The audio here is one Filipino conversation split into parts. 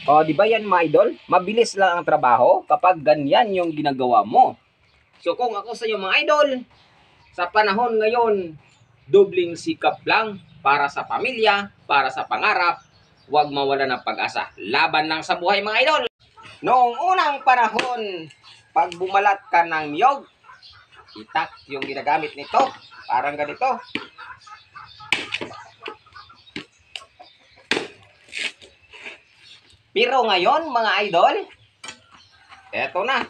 O, di ba yan mga idol? Mabilis lang ang trabaho kapag ganyan yung ginagawa mo. So kung ako sa iyo mga idol, sa panahon ngayon, dobling sikap lang para sa pamilya, para sa pangarap, huwag mawala ng pag-asa. Laban lang sa buhay mga idol. Noong unang panahon, pag bumalat ka ng niyog, itak yung ginagamit nito. Parang ganito. Pero ngayon mga idol, eto na.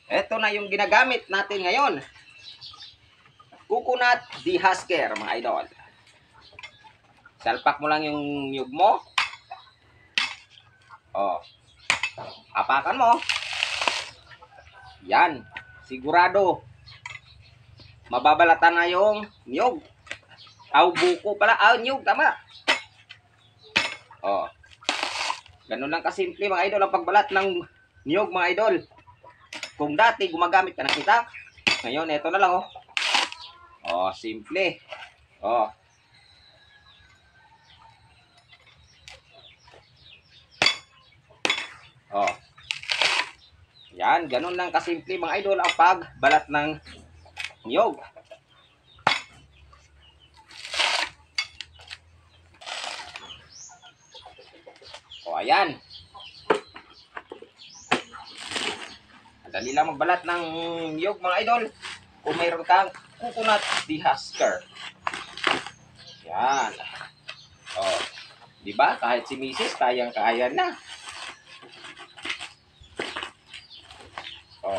Ito na yung ginagamit natin ngayon. Coconut dehusker mga idol. Salpak mo lang yung niyog mo. Oh. Apakan mo. Yan. Sigurado. Mababalatan na yung niyog. Buko pala. Niyog. Tama. Oh. Ganun lang kasimple mga idol ang pagbalat ng niyog mga idol. Kung dati gumagamit ka ng itak, ngayon ito na lang oh. Oh, simple. Oh. Oh. Yan, ganun lang kasimple mga idol ang pagbalat ng niyog. O, ayan. Dali lang magbalat ng niyog mga idol. Kung mayroon kang coconut dehusker. Yan. O, diba? Kahit si Mrs. kayang-kaya na. O,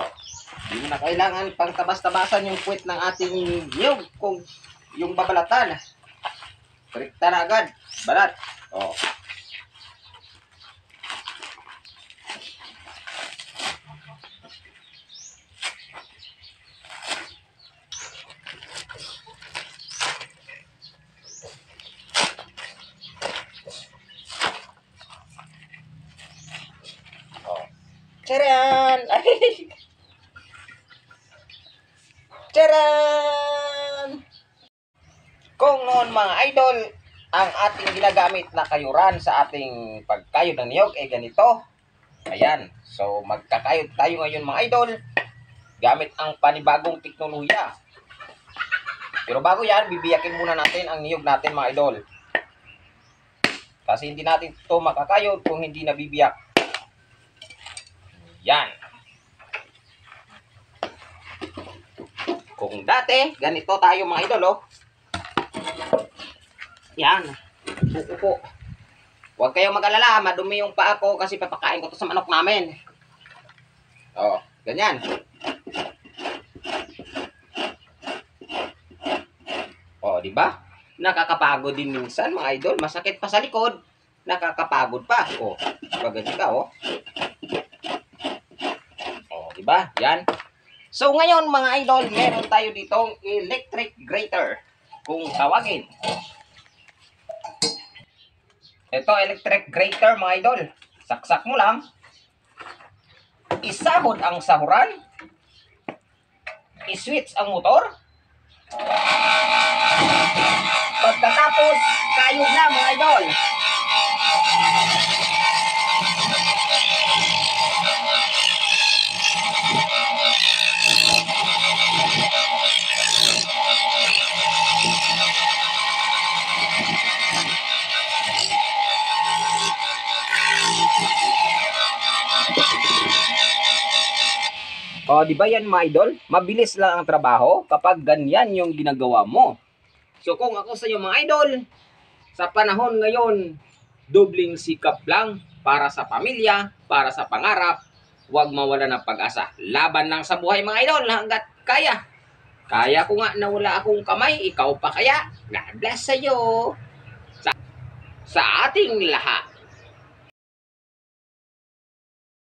hindi mo na kailangan pang tabas-tabasan yung puwet ng ating niyog kung yung babalatan. Direkta na agad. Balat. O. Charan! Charan! Kung noon mga idol, ang ating ginagamit na kayuran sa ating pagkayod ng niyog ay ganito. Ayan. So, magkakayod tayo ngayon mga idol gamit ang panibagong teknolohiya. Pero bago yan, bibiyakin muna natin ang niyog natin mga idol. Kasi hindi natin ito makakayod kung hindi nabibiyak. Yan. Kung dati, ganito tayo mga idol, oh. Yan. Upo. Huwag kayong mag-alala, madumi yung paa ko kasi papakain ko to sa manok namin. Oh, ganyan. Oh, di ba? Nakakapagod din minsan mga idol. Masakit pa sa likod, nakakapagod pa. Oh, pagganyan ka, oh. Diba? Yan. So, ngayon mga idol, meron tayo ditong electric grater. Kung tawagin. Ito, electric grater mga idol. Saksak mo lang. Isabod ang sahuran. I-switch ang motor. Pagkatapos, kayod na mga idol. O, di ba yan mga idol? Mabilis lang ang trabaho kapag ganyan yung ginagawa mo. So, kung ako sa iyo mga idol, sa panahon ngayon, dobling sikap lang para sa pamilya, para sa pangarap, huwag mawala ng pag-asa. Laban lang sa buhay mga idol hanggat kaya. Kaya ko nga na wala akong kamay, ikaw pa kaya? God bless sa iyo. Sa ating lahat.